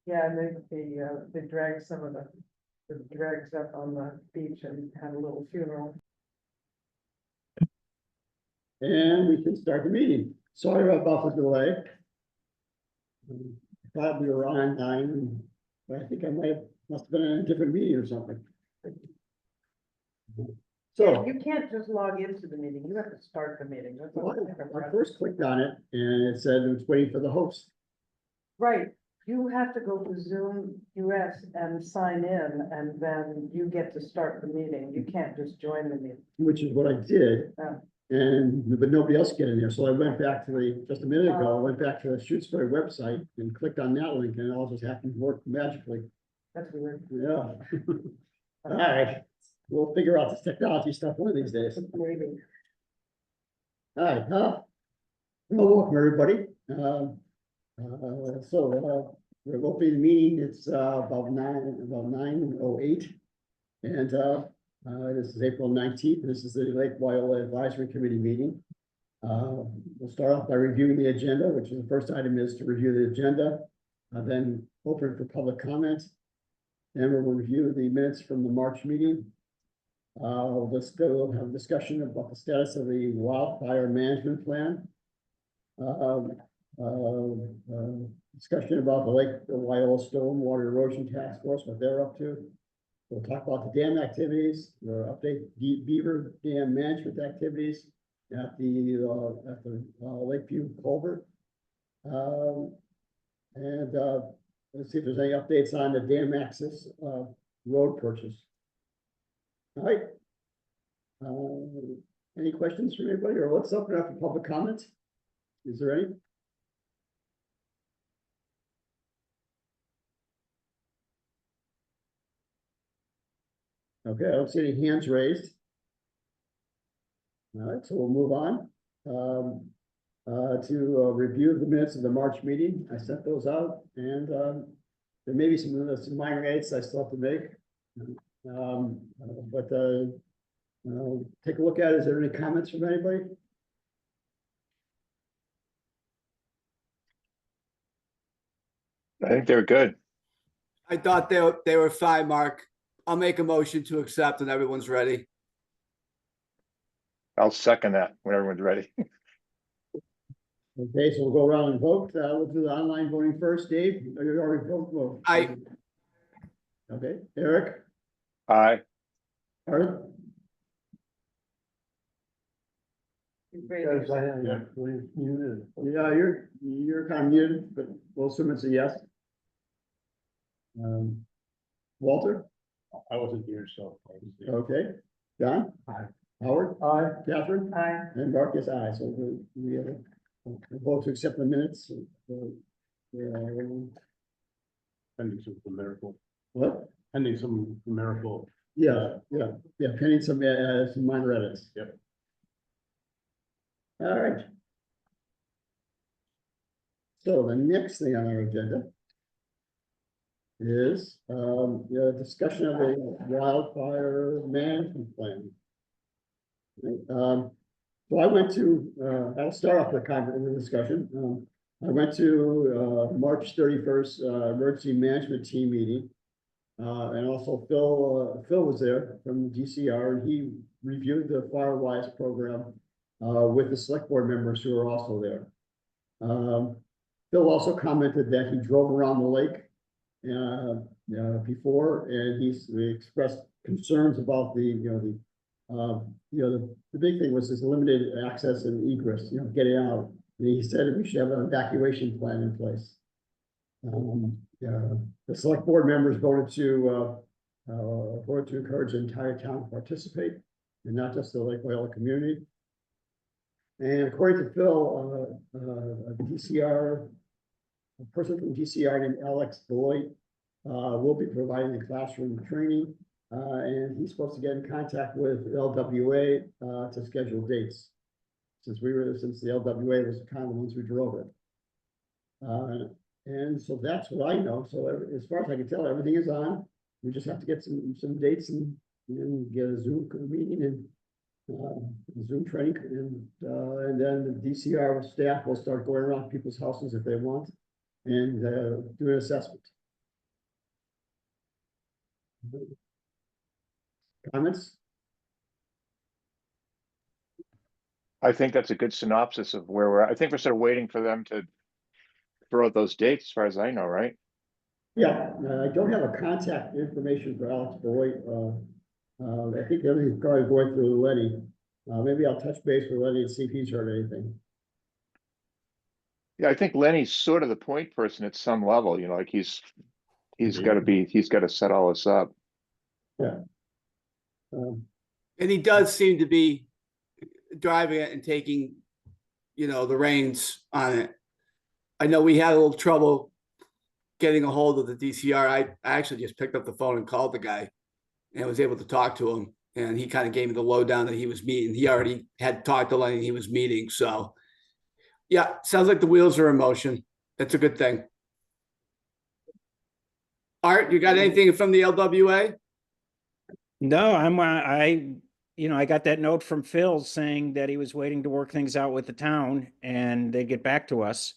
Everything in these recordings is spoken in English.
Yeah, and they dragged some of the dregs up on the beach and had a little funeral. And we can start the meeting. Sorry about the delay. I thought we were on time, but I think must have been in a different meeting or something. So You can't just log into the meeting, you have to start the meeting. That's all. I first clicked on it and it said it was waiting for the host. Right, you have to go to Zoom US and sign in, and then you get to start the meeting. You can't just join the meeting. Which is what I did. Oh. But nobody else get in there. So I went back to just a minute ago, I went back to the Shutesbury website and clicked on that link and it all just happened to work magically. That's weird. Yeah. All right. We'll figure out this technology stuff one of these days. Maybe. All right, welcome everybody. We're opening the meeting. It's about 9:08, and this is April 19th. This is the Lake Wyola Advisory Committee meeting. We'll start off by reviewing the agenda, which is the first item is to review the agenda, then open for public comment. Then we'll review the minutes from the March meeting. We'll have a discussion about the status of the wildfire management plan. Discussion about the Wyola Stormwater Erosion Task Force, what they're up to. We'll talk about the dam activities, update Beaver Dam management activities at the Lakeview Culvert. Let's see if there's any updates on the dam access road purchase. All right. Any questions from anybody, or let's open up for public comment? Is there any? Okay, I don't see any hands raised. All right, so we'll move on to review the minutes of the March meeting. I sent those out, and there may be some minor edits I still have to make. Take a look at it. Is there any comments from anybody? I think they're good. I thought they were fine, Mark. I'll make a motion to accept when everyone's ready. I'll second that when everyone's ready. Okay, so we'll go around and vote. We'll do the online voting first. Dave, are you already voted? Aye. Okay, Eric? Aye. Art? Yeah. Yeah, you're kind of muted, but we'll assume it's a yes. Walter? I wasn't here, so. Okay, John? Aye. Howard? Aye. Catherine? Aye. And Mark is aye, so we have a vote to accept the minutes. Pending some numerical, What? pending some numerical. Yeah, pending some minor edits. Yep. All right. So the next thing on our agenda is the discussion of the wildfire management plan. So I went to, I'll start off the discussion. I went to March 31st emergency management team meeting. And also Phil was there from DCR, and he reviewed the FireWise program with the select board members who are also there. Phil also commented that he drove around the lake before, and he expressed concerns about the big thing was this limited access and egress, getting out. And he said we should have an evacuation plan in place. The select board members voted to encourage the entire town to participate, and not just the Lake Wyola community. And according to Phil, a person from DCR named Alex Beloit will be providing the classroom training, and he's supposed to get in contact with LWA to schedule dates, since the LWA was kind of the ones who drove it. And so that's what I know. So as far as I can tell, everything is on. We just have to get some dates and get a Zoom meeting Zoom training, and then the DCR staff will start going around people's houses if they want, and, do an assessment. Comments? I think that's a good synopsis of where we're at. I think we're sort of waiting for them to throw out those dates, as far as I know, right? Yeah, I don't have a contact information for Alex Boyd. I think everything's probably going through Lenny. Maybe I'll touch base with Lenny and see if he's heard anything. Yeah, I think Lenny's sort of the point person at some level, you know, like he's got to set all this up. Yeah. Um, And he does seem to be driving it and taking, the reins on it. I know we had a little trouble getting a hold of the DCR. I actually just picked up the phone and called the guy and was able to talk to him. And he kind of gave me the lowdown that he was meeting. He already had talked to Lenny and he was meeting. So yeah, sounds like the wheels are in motion. That's a good thing. Art, you got anything from the LWA? No, I got that note from Phil saying that he was waiting to work things out with the town and they'd get back to us.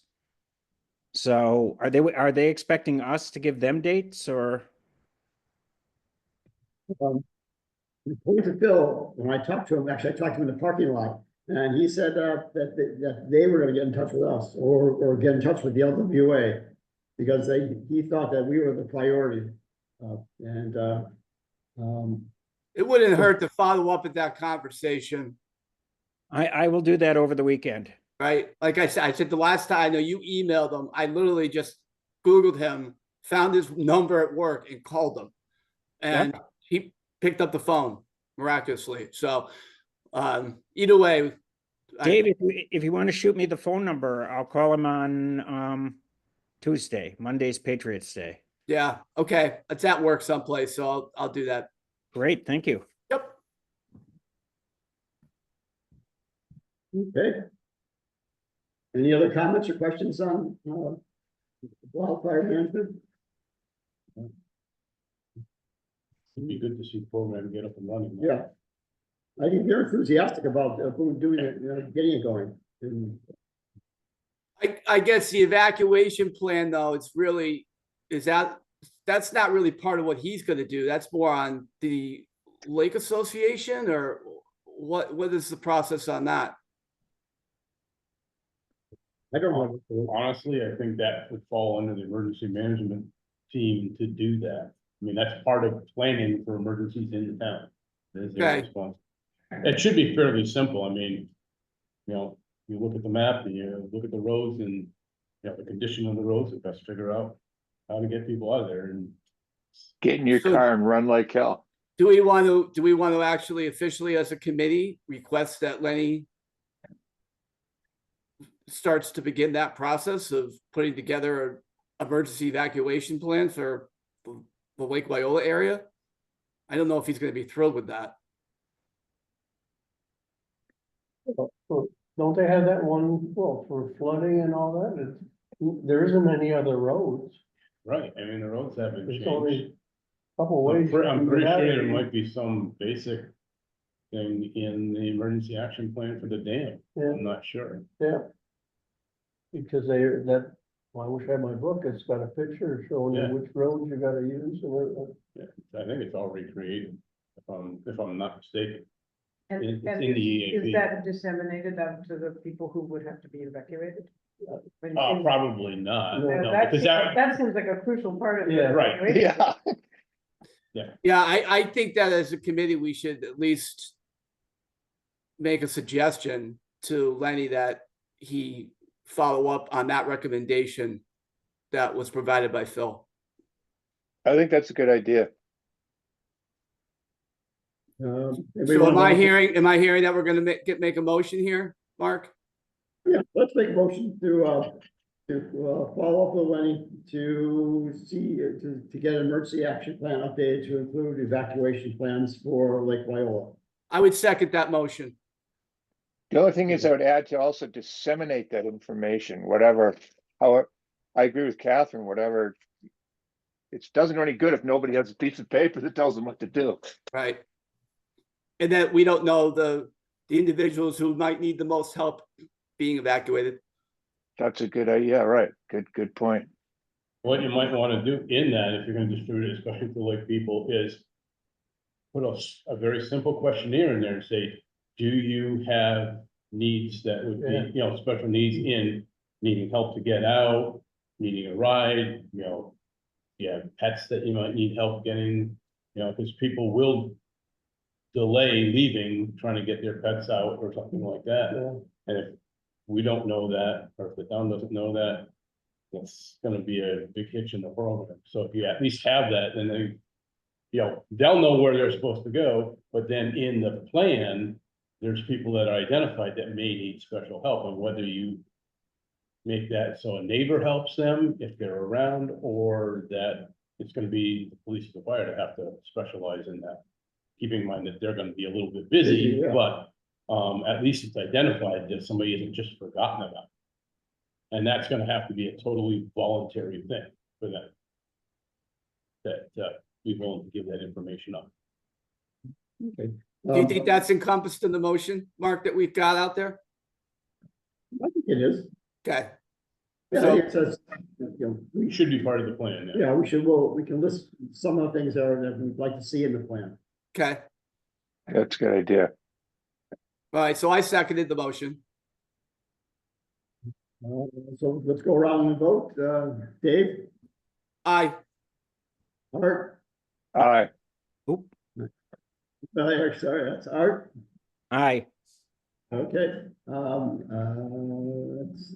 So are they expecting us to give them dates or? According to Phil, when I talked to him, actually, I talked to him in the parking lot, and he said that they were gonna get in touch with us or get in touch with the LWA because he thought that we were the priority. It wouldn't hurt to follow up at that conversation, I will do that over the weekend. right? Like I said the last time, I know you emailed him. I literally just Googled him, found his number at work and called him. And he picked up the phone miraculously. So either way. Dave, if you want to shoot me the phone number, I'll call him on Tuesday. Monday's Patriots Day. Yeah. Okay. It's at work someplace. So I'll do that. Great, thank you. Yep. Okay. Any other comments or questions on wildfire management? It'd be good to see the program get up and running. Yeah. I think they're enthusiastic about doing it, getting it going. And I guess the evacuation plan, though, that's not really part of what he's going to do. That's more on the Lake Association, or what is the process on that? I don't know. Honestly, I think that would fall under the emergency management team to do that. I mean, that's part of planning for emergencies in the town. There's their Okay. response. It should be fairly simple. I mean, you look at the map and you look at the roads and, the condition of the roads, it best figure out how to get people out of there and. Get in your So- car and run like hell. Do we want to actually officially as a committee request that Lenny starts to begin that process of putting together an emergency evacuation plan for the Lake Wyola area? I don't know if he's going to be thrilled with that. Don't they have that one, for flooding and all that? There isn't any other roads. Right, I mean, the roads haven't There's changed. only a couple I'm ways. pretty you can sure get out of there it. might be some basic thing in the emergency action plan for the dam. Yeah. I'm not sure. Yeah. Because I wish I had my book, it's got a picture showing Yeah. you which roads you gotta use and everything. I think it's all recreated, if I'm not mistaken. And, It's and in the is EAP. that disseminated out to the people who would have to be evacuated? When- Probably not. No, No, That because seems- that seems like a crucial part of the Yeah. Right. evacuation. Yeah. Yeah, I think that as a committee, we should at least make a suggestion to Lenny that he follow up on that recommendation that was provided by Phil. I think that's a good idea. So am I hearing that we're gonna make a motion here, Mark? Yeah, let's make a motion to follow up with Lenny to see, to get an emergency action plan updated to include evacuation plans for Lake Wyola. I would second that motion. The only thing is I would add to also disseminate that information, however, I agree with Catherine, whatever. It doesn't do any good if nobody has a piece of paper that tells them what to do. Right. And that we don't know the the individuals who might need the most help being evacuated. That's a good idea, right? Good point. What you might wanna do in that, if you're gonna distribute it, especially to like people, is put a very simple questionnaire in there and say, do you have needs that would Yeah. be, special needs in needing help to get out, needing a ride, pets that you might need help getting, because people will delay leaving, trying to get their pets out or something like that. Yeah. And if we don't know that, or if the town doesn't know that, that's gonna be a big hitch in the program. So if you at least have that, then they, they'll know where they're supposed to go, but then in the plan, there's people that are identified that may need special help, and whether you make that so a neighbor helps them if they're around, or that it's gonna be the police or the fire to have to specialize in that. Keeping in mind that they're gonna be a little bit busy, Yeah. but at least it's identified that somebody isn't just forgotten about. And that's gonna have to be a totally voluntary thing for them. That be willing to give that information up. Okay. Do you think that's encompassed in the motion, Mark, that we've got out there? I think it is. Okay, Yeah, So- it says, It should be part of the plan, yeah. yeah, we can list some of the things that we'd like to see in the plan. okay. That's a good idea. All right, so I seconded the motion. So let's go around and vote. Dave, Aye. Art, Aye. Eric, sorry, that's Art. Aye. Okay, that's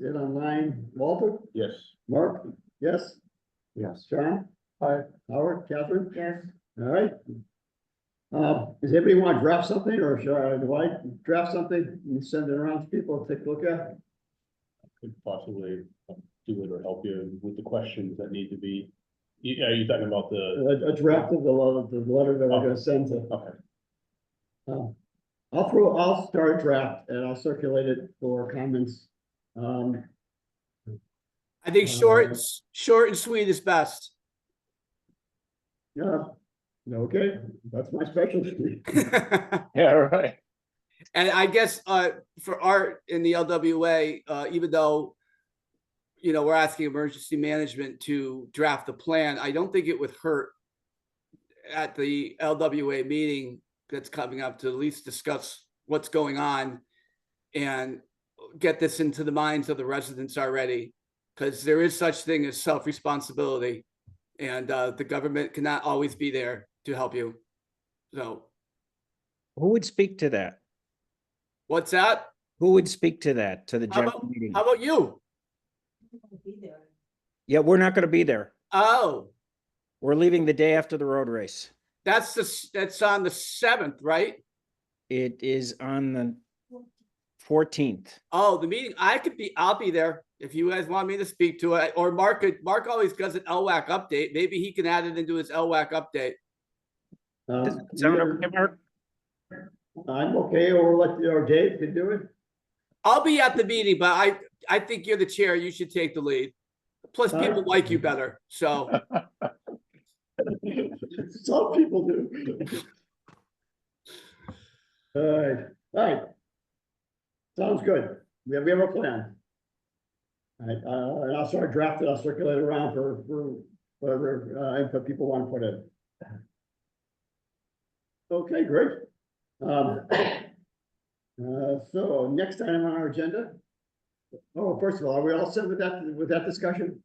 it online. Walter, Yes. Mark, yes, Yes. John, Aye. Howard, Catherine, Yes, all right. Does anybody want to draft something, or do I draft something and send it around to people to take a look at? Could possibly do it or help you with the questions that need to be. Are you talking about the, A draft of the letter that we're gonna send to. okay, I'll start a draft and I'll circulate it for comments. I think short and sweet is best. Yeah, okay, that's my specialty. Yeah, right. And I guess for Art in the LWA, even though we're asking emergency management to draft the plan, I don't think it would hurt at the LWA meeting that's coming up to at least discuss what's going on and get this into the minds of the residents already, because there is such thing as self-responsibility, and the government cannot always be there to help you. So Who would speak to that? what's that? Who would speak to that, to the How general about, meeting? how about you? Yeah, we're not gonna be there. Oh, We're leaving the day after the road race. that's on the 7th, right? It is on the 14th. Oh, the meeting, I'll be there if you guys want me to speak to it, or Mark always does an LWAC update. Maybe he can add it into his LWAC update. Does it sound okay, Mark? I'm okay, or Dave can do it. I'll be at the meeting, but I think you're the chair. You should take the lead. Plus, people like you better, so. Some people do. All right. Sounds good. We have a plan. All right, and I'll start drafting, I'll circulate around for whatever input people want to put in. Okay, great. So next item on our agenda. Oh, first of all, are we all set with that discussion?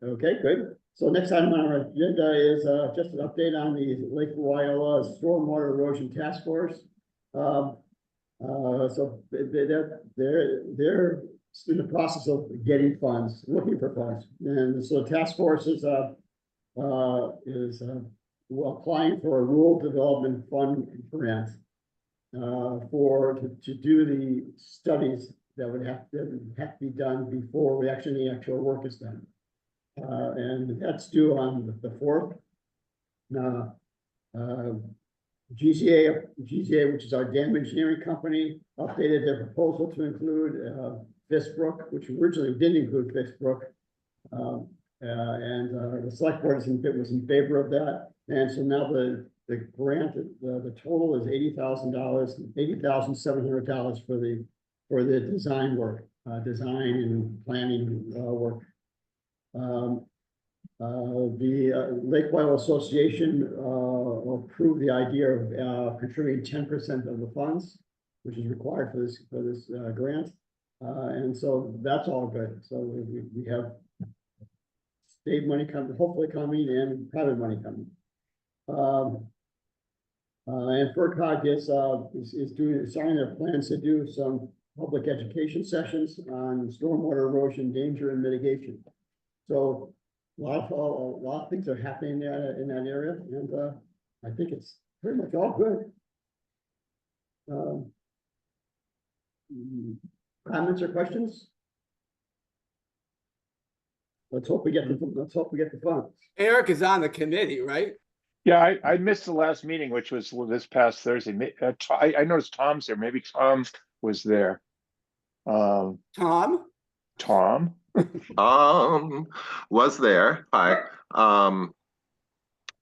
Okay, good. So next item on our agenda is just an update on the Lake Wyola Stormwater Erosion Task Force. So they're in the process of getting funds, looking for funds, and so the task force is applying for a rural development fund grant to do the studies that would have to be done before the actual work is done. And that's due on the 4th. GCA, which is our dam engineering company, updated their proposal to include Fishbrook, which originally didn't include Fishbrook. And the select board was in favor of that. And so now the the grant, the total is $80,000, $80,700 for the design work, design and planning, work. The Lake Wyola Association, approved the idea of, contributing 10% of the funds, which is required for this grant. And so that's all good. So we have state money coming, hopefully coming, and private money coming. And FERCog is starting their plans to do some public education sessions on stormwater erosion danger and mitigation. So a lot of things are happening in that area, and I think it's pretty much all good. Comments or questions? Let's hope we get the funds. Eric is on the committee, right? Yeah, I missed the last meeting, which was this past Thursday. I noticed Tom's there. Maybe Tom was there. Tom? Tom? Was there. Hi.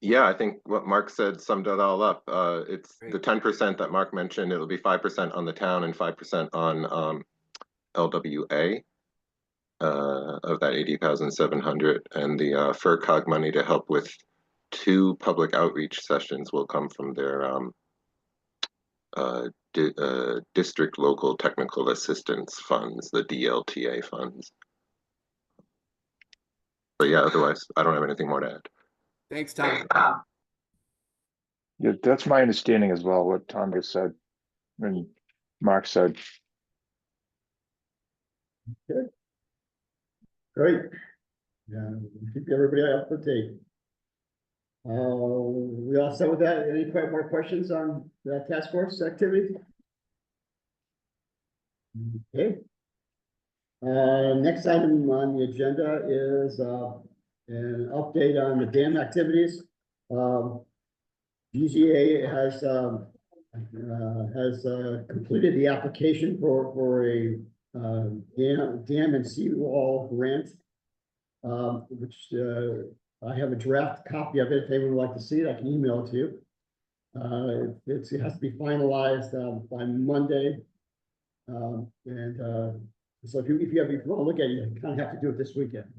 Yeah, I think what Mark said summed it all up. It's the 10% that Mark mentioned. It'll be 5% on the town and 5% on LWA of that 80,700, and the FERCog money to help with 2 public outreach sessions will come from their district local technical assistance funds, the DLTA funds. But yeah, otherwise, I don't have anything more to add. Thanks, Tom. Yeah, that's my understanding as well, what Tom just said and Mark said. Great. Yeah, keep everybody up to date. We all set with that? Any more questions on that task force activity? Okay. Next item on the agenda is an update on the dam activities. GGA has completed the application for a dam and seawall grant, which I have a draft copy of it. If anyone would like to see it, I can email it to you. It has to be finalized by Monday. So if you want to look at it, you kind of have to do it this weekend.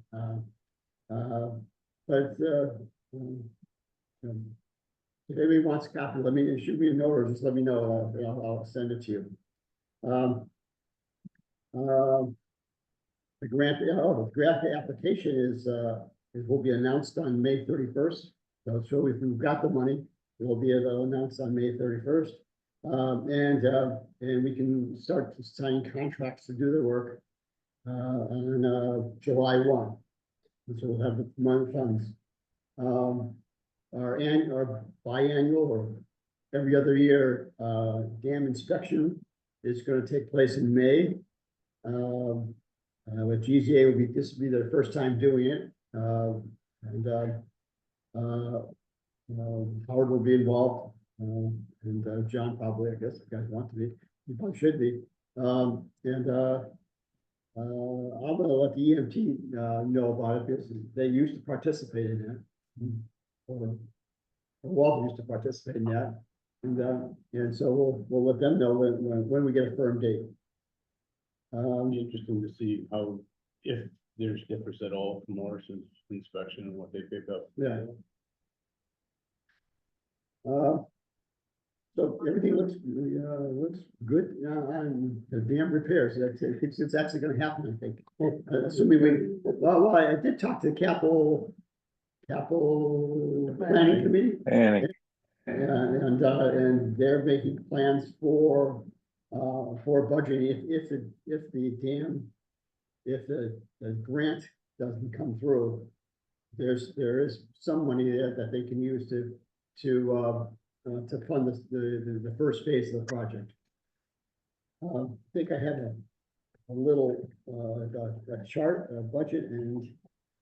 If anybody wants a copy, shoot me a note or just let me know. I'll send it to you. The grant application will be announced on May 31st. So if we've got the money, it will be announced on May 31st. And we can start signing contracts to do the work on July 1. And so we'll have the money funds. Our biannual or every other year dam inspection is going to take place in May. With GZA, this will be their first time doing it. Howard will be involved, and John probably, I guess, if you guys want to be, you probably should be. I'm going to let the EMT know about it because they used to participate in that. Walter used to participate in that, and so we'll let them know when we get a firm date. Be interesting to see how, if there's difference at all from Morrison's inspection and what they pick up. Yeah. So everything looks good on the dam repairs. It's actually going to happen, I think. Assuming well, I did talk to the capital planning committee. And they're making plans for budgeting if the grant doesn't come through. There is some money there that they can use to fund the first phase of the project. I think I had a little a chart, a budget, and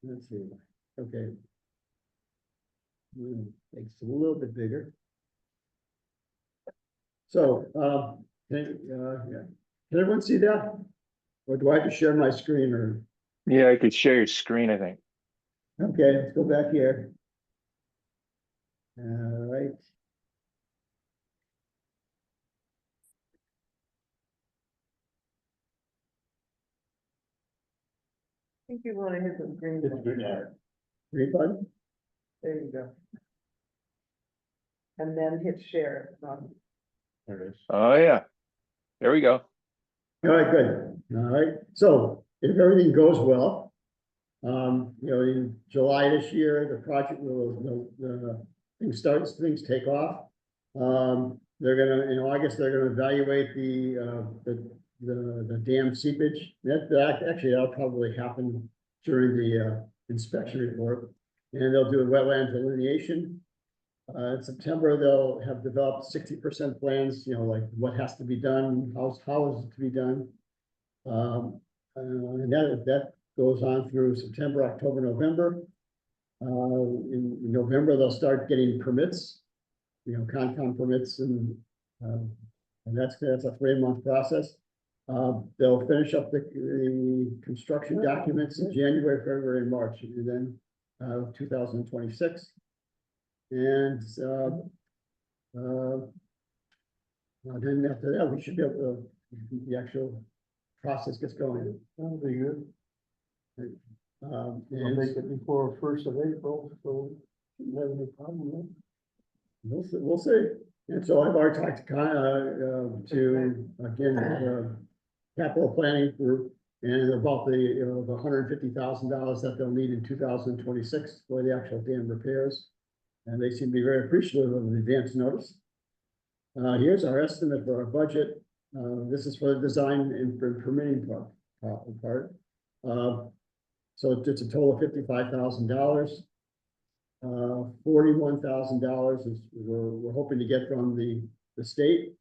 let's see. Okay, makes it a little bit bigger. So, can everyone see that? Or do I have to share my screen? Or Yeah, I could share your screen, I think. okay, let's go back here. All right. think you wanna hit the green It's one. good, yeah. Green button? There you go. And then hit share. There it is. Oh, yeah. There we go. All right, good. All right, so if everything goes well, in July this year, the project will, things take off. They're gonna, in August, they're gonna evaluate the dam seepage. That'll probably happen during the inspection report. And they'll do a wetland delineation. In September, they'll have developed 60% plans, like what has to be done, how is it to be done. And that goes on through September, October, November. In November, they'll start getting permits, Concom permits, and that's a 3-month process. They'll finish up the construction documents in January, February, and March, and then 2026. And then after that, we should be able to, the actual process gets going. That'll be good. I'll make it before 1st of April, so shouldn't have any problem with it. We'll see. And so I've already talked to capital planning group and about the $150,000 that they'll need in 2026 for the actual dam repairs. And they seem to be very appreciative of the advance notice. Here's our estimate for our budget. This is for the design and for permitting part. So it's a total of $55,000. $41,000 is we're hoping to get from the state,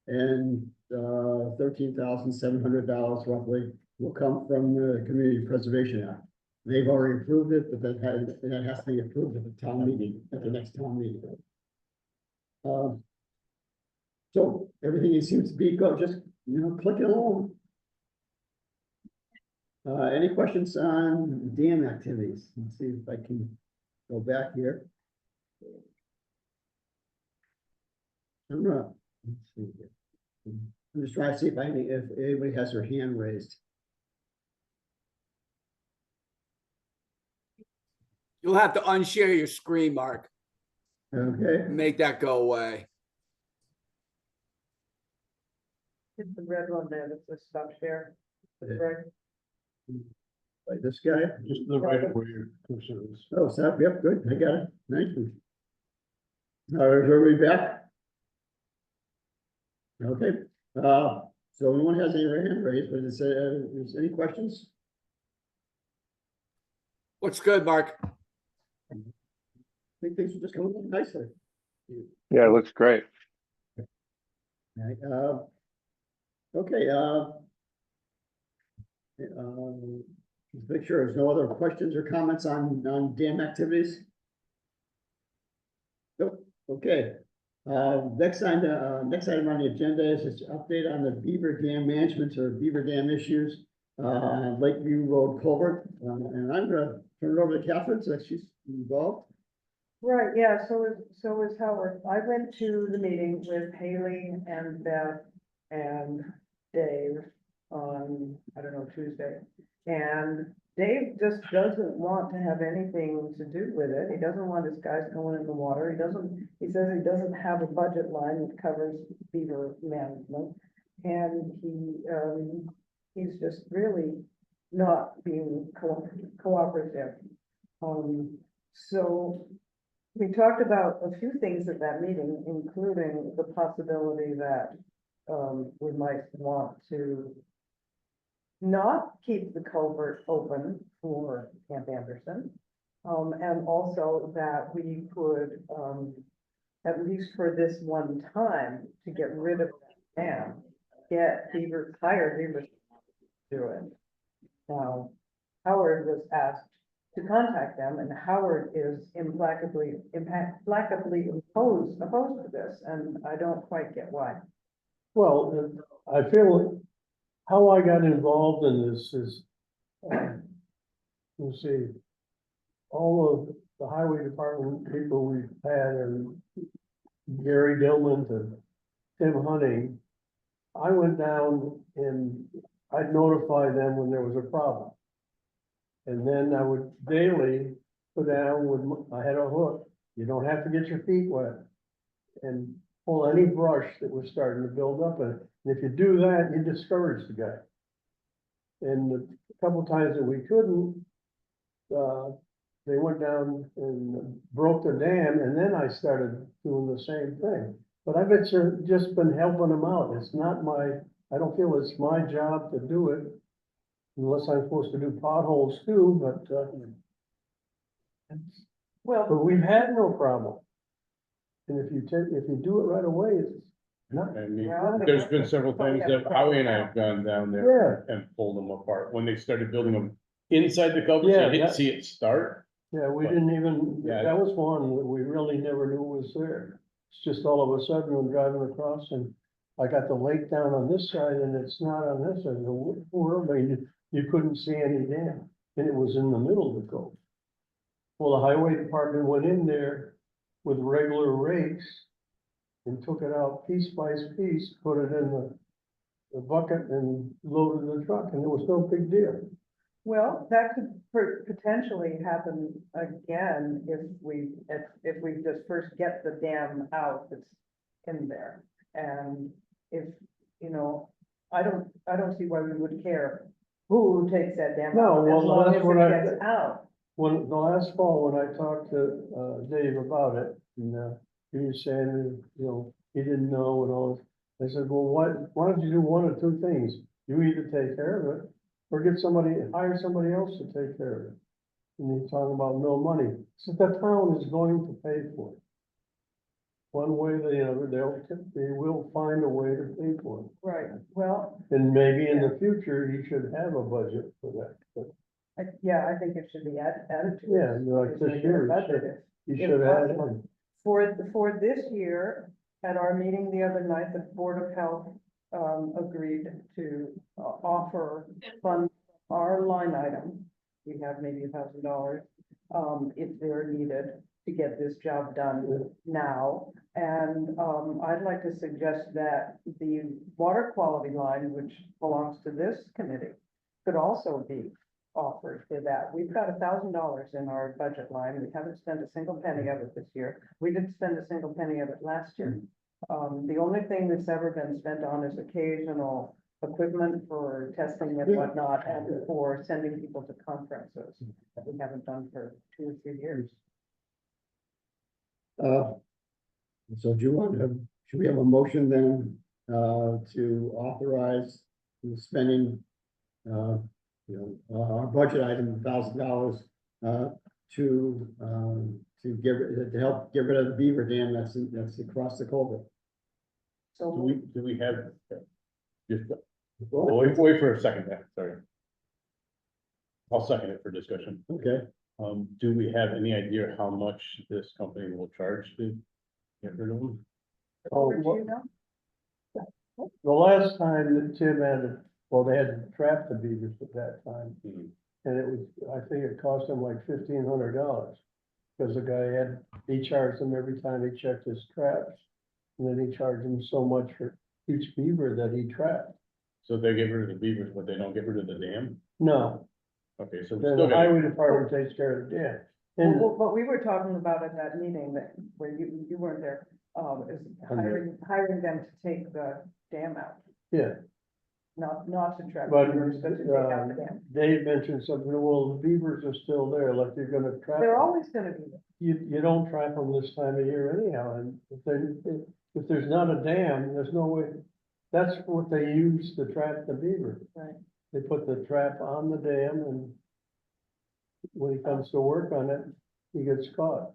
and $13,700 roughly will come from the Community Preservation Act. They've already approved it, but that has to be approved at the town meeting, at the next town meeting. So everything seems to be good, just clicking along. Any questions on dam activities? Let's see if I can go back here. I'm not. Let's see here. I'm just trying to see if anybody has their hand raised. You'll have to unshare your screen, Mark. Okay. Make that go away. Hit the red one there that says stop share. Right. Like this guy. Just the right of where your cursor is. Oh, stop. Yep, good. I got it. Thank you. All right, everybody back? Okay. So no one has any hand raised, but is any questions? Looks good, Mark. I think things are just coming along nicely. Yeah, it looks great. Right, okay, just make sure there's no other questions or comments on dam activities. Nope, okay. Next item on the agenda is this update on the beaver dam management or beaver dam issues, Lakeview Road culvert, and I'm gonna turn it over to Catherine, so she's involved. Right, yeah, so is Howard. I went to the meeting with Haley and Beth and Dave on, I don't know, Tuesday. And Dave just doesn't want to have anything to do with it. He doesn't want his guys going in the water. He says he doesn't have a budget line that covers beaver management. And he's just really not being cooperative. So we talked about a few things at that meeting, including the possibility that we might want to not keep the culvert open for Camp Anderson. And also that we could, at least for this one time, to get rid of that dam, hire beaver to do it. Now, Howard was asked to contact them, and Howard is implacably opposed to this, and I don't quite get why. Well, I feel how I got involved in this is, you see, all of the highway department people we've had, and Gary Dillman to Tim Hunting, I went down and I'd notify them when there was a problem. And then I would daily go down with, I had a hook, you don't have to get your feet wet. And pull any brush that was starting to build up in it. And if you do that, you discourage the guy. And a couple times that we couldn't, they went down and broke the dam, and then I started doing the same thing. But I've just been helping them out. It's not I don't feel it's my job to do it. Unless I'm supposed to do potholes too, but Well, we've had no problem. And if you do it right away, it's not, I mean, Well, there's been several Well, times yeah, that Howie and I have gone down there and pulled them apart when they started building them inside the culverts. Yeah, You didn't that- see it start. yeah, we didn't even, Yeah. that was one that we really never knew was there. It's just all of a sudden when driving across and I got the lake down on this side and it's not on this side. The world, you couldn't see any dam and it was in the middle of the cove. Well, the highway department went in there with regular rakes and took it out piece by piece, put it in the bucket and loaded the truck, and it was no big deal. well, that could potentially happen again if we just first get the dam out that's in there. And if, I don't see why we would care who takes that dam No, out, well, as long that's as what it gets out. When, the last fall, when I talked to, Dave about it, and, he was saying, he didn't know and all. I said, well, why don't you do one of two things? You either take care of it, or hire somebody else to take care of it. And he's talking about no money, so the town is going to pay for it. One way or the other, they will find a way to pay for it. Right, well, And maybe in the future, he should have a budget for that, but, I think it should be added to. it. yeah, like It's this like year, a budget. you should add possible. in. For this year, at our meeting the other night, the Board of Health agreed to offer fund our line item. We have maybe $1,000 if they're needed to get this job done now. And I'd like to suggest that the water quality line, which belongs to this committee, could also be offered for that. We've got $1,000 in our budget line. We haven't spent a single penny of it this year. We didn't spend a single penny of it last year. The only thing that's ever been spent on is occasional equipment for testing and whatnot, and for sending people to conferences that we haven't done for 2 or 3 years. So should we have a motion then, to authorize the spending, our budget item, $1,000, to help get rid of the beaver dam that's across the culvert. So Do we have? Just, wait for a second there, sorry. I'll second it for discussion. Okay, Do we have any idea how much this company will charge to get rid of them? over to you now. The last time that Tim they had trapped the beavers at that time, Hmm. and it was, I think it cost him like $1,500. Because the guy he charged them every time he checked his traps, and then he charged them so much for each beaver that he trapped. So they get rid of the beavers, but they don't get rid of the dam? No, Okay, so we the still got, highway department takes care of the dam. And What we were talking about at that meeting where you weren't there, is hiring them to take the dam out, yeah, not to trap but beavers, but to take out the dam. Dave mentioned something, well, the beavers are still there, like you're gonna trap. They're them. always gonna be there. You don't trap them this time of year anyhow, and if there's not a dam, there's no way. That's what they use to trap the beaver. Right. They put the trap on the dam and when he comes to work on it, he gets caught.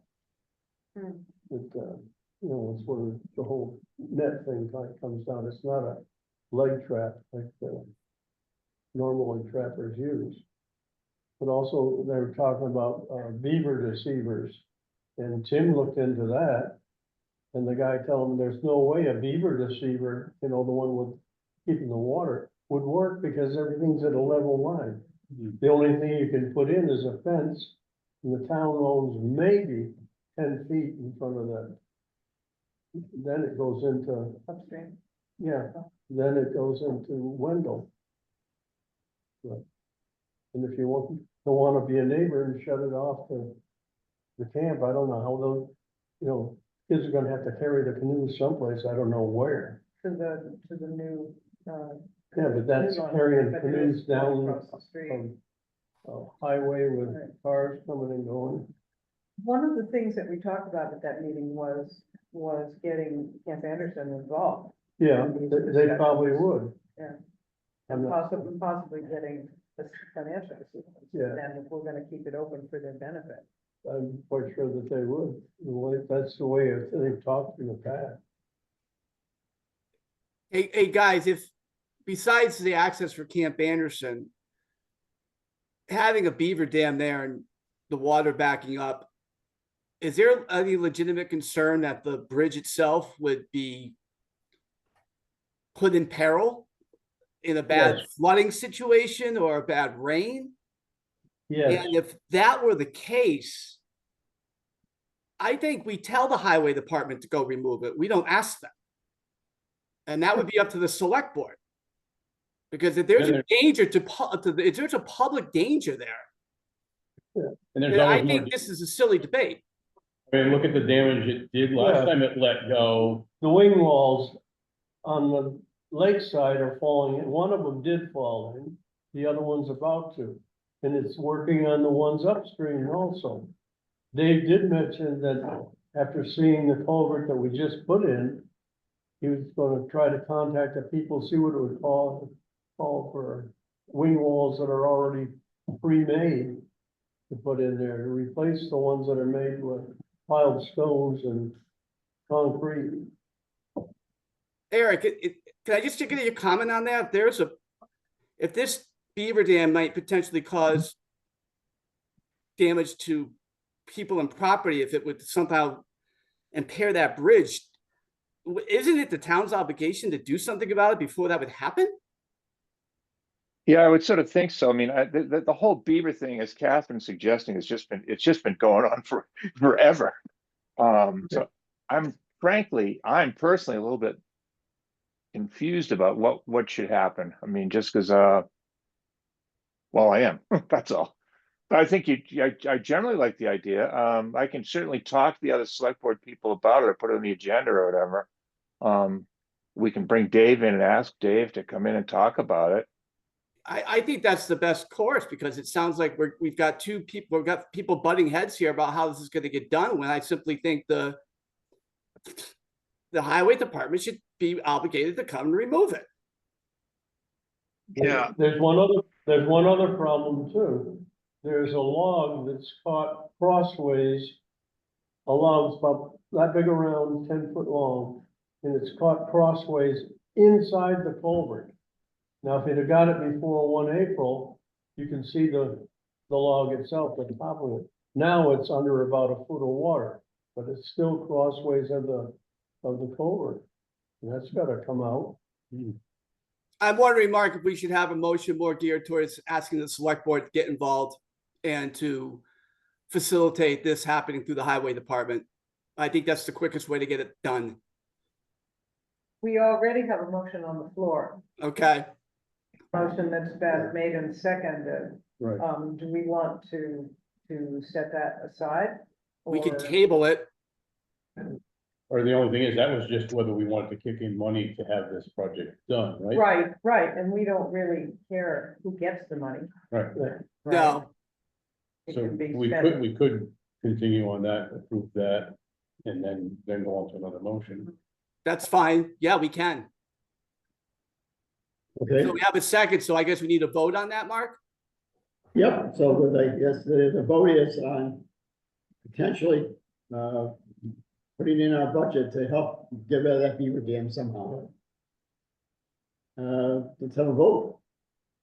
Hmm. It's it's where the whole net thing comes down. It's not a leg trap like normally trappers use. But also they were talking about beaver deceivers. And Tim looked into that. And the guy told him there's no way a beaver deceiver, the one with keeping the water, would work because everything's at a level line. Mhm. The only thing you can put in is a fence, and the town owns maybe 10 feet in front of that. Then it goes into, Upstream. then it goes into Wendell. Right. And if you to wanna be a neighbor and shut it off to the camp. I don't know how those, kids are gonna have to carry the canoes someplace. I don't know where. To the new, Yeah, but that's new lawn, carrying but it canoes is down across the street. a highway with Right. cars coming and going. One of the things that we talked about at that meeting was getting Camp Anderson involved. Yeah, In these they probably discussions. would. Yeah. I'm And not- possibly getting the financial assistance. Yeah. And if we're gonna keep it open for their benefit. I'm quite sure that they would. That's the way they've talked in the past. Hey, guys, if besides the access for Camp Anderson, having a beaver dam there and the water backing up, is there any legitimate concern that the bridge itself would be put in peril in a bad Yes. flooding situation or a bad rain? Yes, And if that were the case, I think we tell the highway department to go remove it. We don't ask them. And that would be up to the select board. Because if there's a danger if there's a public danger there, And there's then I always more, think this is a silly debate. I mean, look at the damage it did Yeah. last time it let go. the wing walls on the lakeside are falling in. One of them did fall in, the other one's about to. And it's working on the ones upstream also. Dave did mention that after seeing the culvert that we just put in, he was gonna try to contact the people, see what it would call for wing walls that are already pre-made to put in there, to replace the ones that are made with piled stones and concrete. Eric, can I just get your comment on that? If this beaver dam might potentially cause damage to people and property, if it would somehow impair that bridge, isn't it the town's obligation to do something about it before that would happen? Yeah, I would sort of think so. I mean, the whole beaver thing, as Catherine's suggesting, it's just been going on for forever. So I'm personally a little bit confused about what should happen. I mean, just because, well, I am, that's all. But I think I generally like the idea. I can certainly talk to the other select board people about it or put it on the agenda or whatever. We can bring Dave in and ask Dave to come in and talk about it. I think that's the best course because it sounds like we've got people butting heads here about how this is going to get done. When I simply think the highway department should be obligated to come and remove it. Yeah. There's one other problem too. There's a log that's caught crossways. A log's about that big around, 10 foot long, and it's caught crossways inside the culvert. Now, if you'd have got it before 1 April, you can see the log itself at the top of it. Now it's under about a foot of water, but it's still crossways of the culvert. And that's gotta come out. I'm wondering, Mark, if we should have a motion more geared towards asking the select board to get involved and to facilitate this happening through the highway department. I think that's the quickest way to get it done. We already have a motion on the floor, Okay. motion that's been made and seconded. Right. Do we want to set that aside? We could Or- table it. Or the only thing is, that was just whether we wanted to kick in money to have this project done, right? Right, and we don't really care who gets the money. Right. right? No, It So can be we spent. could continue on that, approve that, and then go on to another motion. that's fine. Yeah, we can. Okay, So we have a second, so I guess we need a vote on that, Mark? yep, so the vote is on potentially, putting in our budget to help get rid of that beaver dam somehow. Let's have a vote.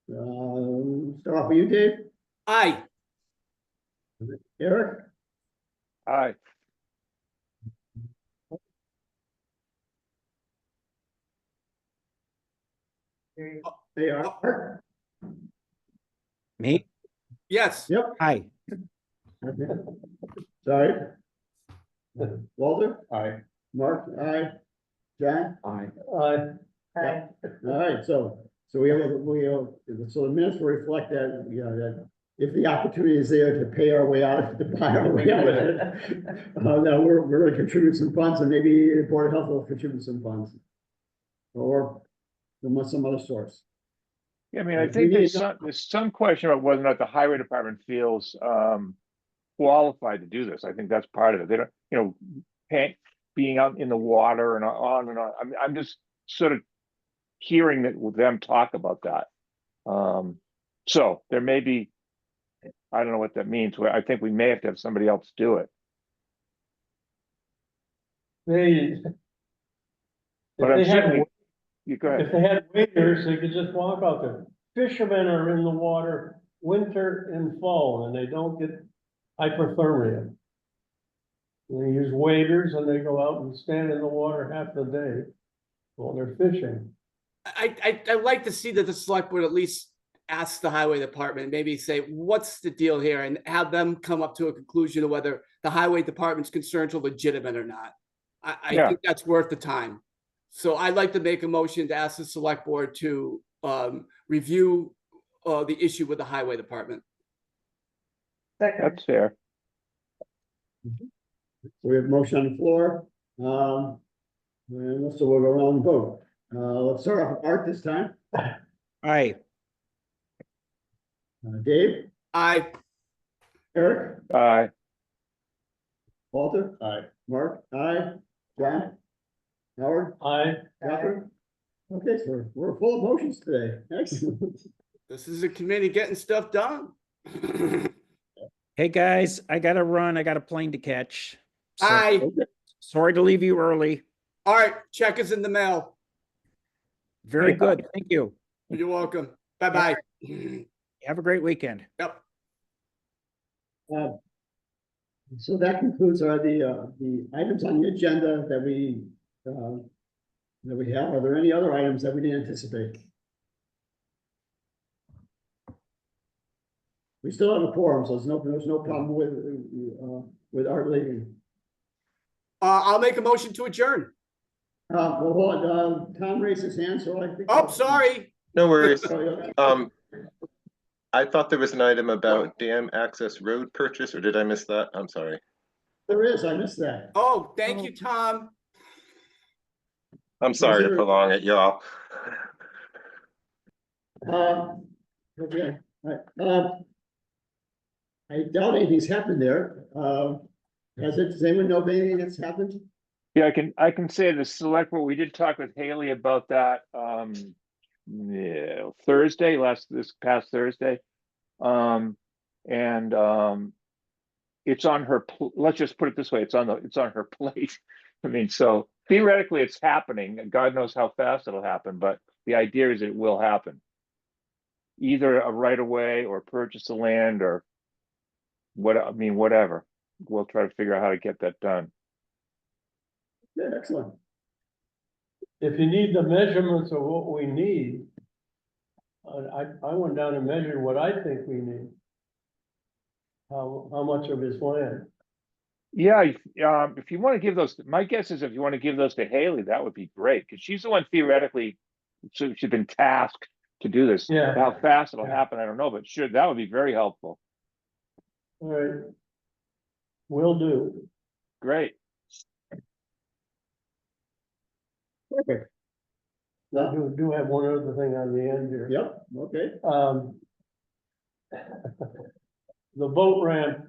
Start off with you, Dave, Aye. Eric, All right. AR. Me? Yes. Yep. Hi. Okay. Sorry. Walter, Aye. Mark, aye. John? Aye. Okay. All right, so we have, so the minutes will reflect that, that if the opportunity is there to pay our way out, to buy our way out of it, that we're gonna contribute some funds, and maybe the Board of Health will contribute some funds. Or from some other source. Yeah, I mean, I We think need there's some question about whether or not the highway department feels qualified to do this. I think that's part of it. They don't, you know, being out in the water and on and on. I'm just sort of hearing that with them talk about that. So there may be, I don't know what that means. I think we may have to have somebody else do it. They. But If I'm they had, certainly, you go if ahead. they had waders, they could just walk out there. Fishermen are in the water winter and fall, and they don't get hypothermia. They use waders and they go out and stand in the water half the day while they're fishing. I'd like to see that the select board at least ask the highway department, maybe say, what's the deal here? And have them come up to a conclusion of whether the highway department's concerns are legitimate or not. I Yeah. think that's worth the time. So I'd like to make a motion to ask the select board to review the issue with the highway department. Second, That's fair. We have a motion on the floor. And so we'll go around and vote. Let's start off with Art this time. Aye. Dave, I Eric, Walter, Aye. Mark, aye, John, Howard, Catherine. Okay, so we're full of motions today. Excellent. This is a committee getting stuff done. Hey, guys, I gotta run. I got a plane to catch. So, Aye. sorry to leave you early. All right, check is in the mail. Very good. Thank you. You're welcome. Bye-bye. Have a great weekend. Yep. So that concludes the items on the agenda that we have. Are there any other items that we didn't anticipate? We still have a quorum, so there's no problem with Art leaving. I'll make a motion to adjourn. Well, hold on, Tom raised his hand, so I think. Oh, sorry. No worries. Oh, yeah. I thought there was an item about dam access road purchase, or did I miss that? I'm sorry. There is, I missed that. Oh, thank you, Tom. I'm sorry to prolong it, y'all. Okay, all right. I doubt anything's happened there. Does anyone know of anything that's happened? Yeah, I can say the select board, we did talk with Haley about that Thursday, this past Thursday. It's on her, let's just put it this way, it's on her plate. I mean, so theoretically it's happening, and God knows how fast it'll happen, but the idea is it will happen. Either a right of way or purchase the land or whatever. We'll try to figure out how to get that done. Yeah, excellent. If you need the measurements of what we need, I went down and measured what I think we need. How much of his land? Yeah, if you want to give those, my guess is if you want to give those to Haley, that would be great, because she's the one theoretically, so she's been tasked to do this. Yeah. How fast it'll happen, I don't know, but sure, that would be very helpful. All right. Will do. Great. Perfect. I do have one other thing on the end here. Yep, okay. The boat ramp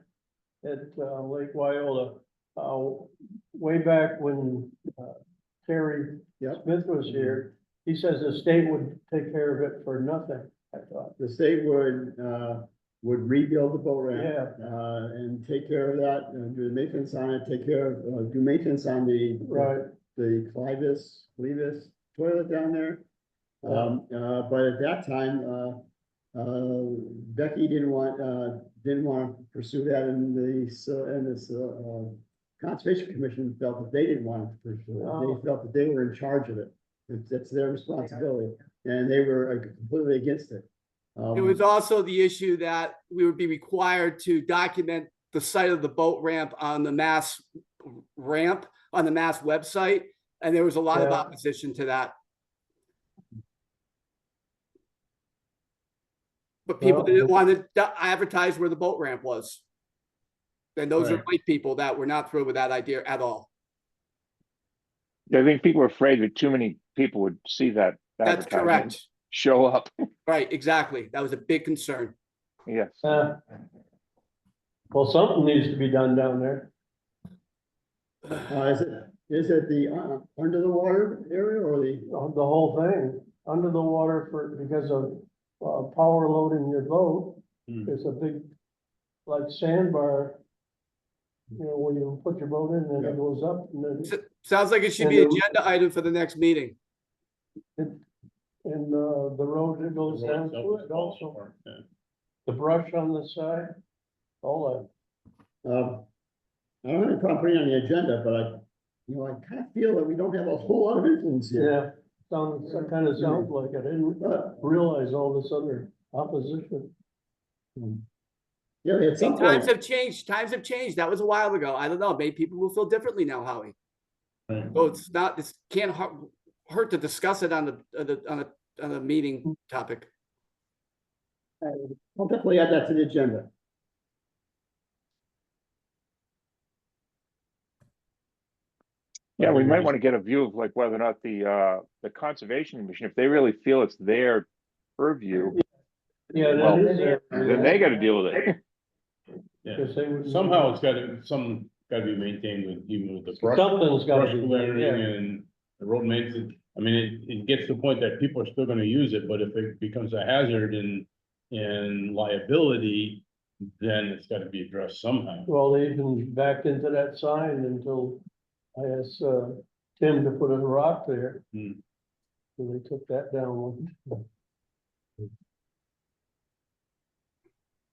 at Lake Wyola, way back when Terry Yep. Smith was here, he says the state would take care of it for nothing, I thought. The state would rebuild the boat ramp. Yeah. And take care of that, and do maintenance on it, do maintenance on Right. the Clevis toilet down there. But at that time, Becky didn't want to pursue that, and this Conservation Commission felt that they didn't want to pursue it. Oh. They felt that they were in charge of it. It's their responsibility, and they were completely against it. It was also the issue that we would be required to document the site of the boat ramp on the Mass website. And there was a lot of Yeah. opposition to that. But people Well, didn't want to advertise where the boat ramp was. And those are Right. white people that were not through with that idea at all. I think people were afraid that too many people would see that That's advertisement, correct. show up. Right, exactly. That was a big concern. Yes. Well, something needs to be done down there. Is it the, under the water area or the? The whole thing, under the water because of, power loading your boat. Hmm. There's a big, like sandbar. You know, where you put your boat in and it goes up and then, Sounds like it should be an agenda item for the next meeting. and, the road that goes down to it also, Yeah. the brush on the side, all I don't have any problem putting it on the agenda, but I kind of feel that we don't have a whole lot of influence that, here. yeah. It kind of sounds like it. I didn't realize all this other opposition. Yeah, at some Times point, have changed. Times have changed. That was a while ago. I don't know. Maybe people will feel differently now, Howie. Right. So it's not, it can't hurt to discuss it on a meeting topic. I'll definitely add that to the agenda. Yeah, we might want to get a view of like whether or not the Conservation Commission, if they really feel it's their purview, Yeah, Well, that is there. then they got to deal with it. Yeah, Because they would. somehow it's gotta be maintained with, even with the brush. Something's gotta Brush be, clearing yeah. and the road maintenance. I mean, it gets to the point that people are still gonna use it, but if it becomes a hazard and liability, then it's gotta be addressed somehow. Well, they even backed into that sign until I asked, Tim to put a rock there. Hmm. So they took that down.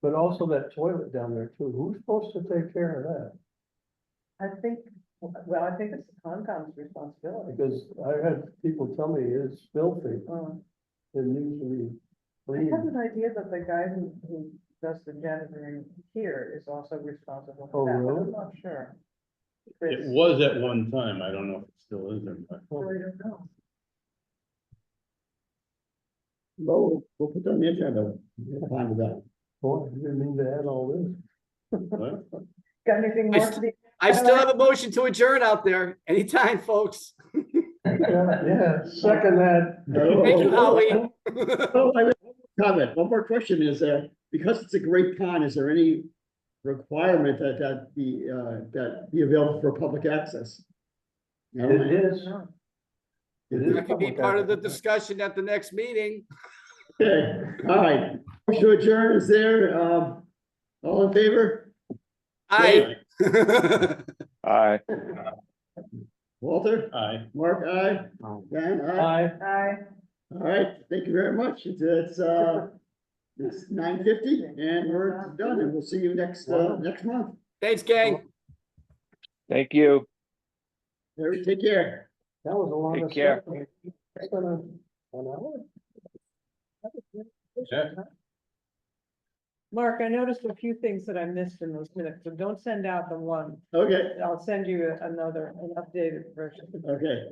But also that toilet down there too, who's supposed to take care of that? I think, well, I think it's the Concom's responsibility. Because I had people tell me it's filthy, Uh, it needs to be I cleaned. have an idea that the guy who does the janitoring here is also responsible Oh, for that, but really? I'm not sure. It Chris, was at one time. I don't know if it still is or not. I really don't know. Well, we'll put that on the agenda. We'll find it out. Boy, I didn't mean to add all this. What? Got anything more to be? I still have a motion to adjourn out there. Anytime, folks. Yeah, second that. Thank you, Howie. Oh, I have a comment. One more question is, because it's a great pond, is there any requirement that be available for public access? No? It is. It is That could be public part of the access. discussion at the next meeting. Okay, all right. Motion to adjourn is there. All in favor? Aye. Aye. Walter? Aye. Mark, aye. Dan, aye. Aye. All right, thank you very much. It's 9:50 and we're done and we'll see you next month. Thanks, gang. Thank you. Everybody take care. That was a long. Take care. It's been a 1 hour. Yeah. Mark, I noticed a few things that I missed in those minutes, so don't send out the one. Okay, I'll send you an updated version. okay.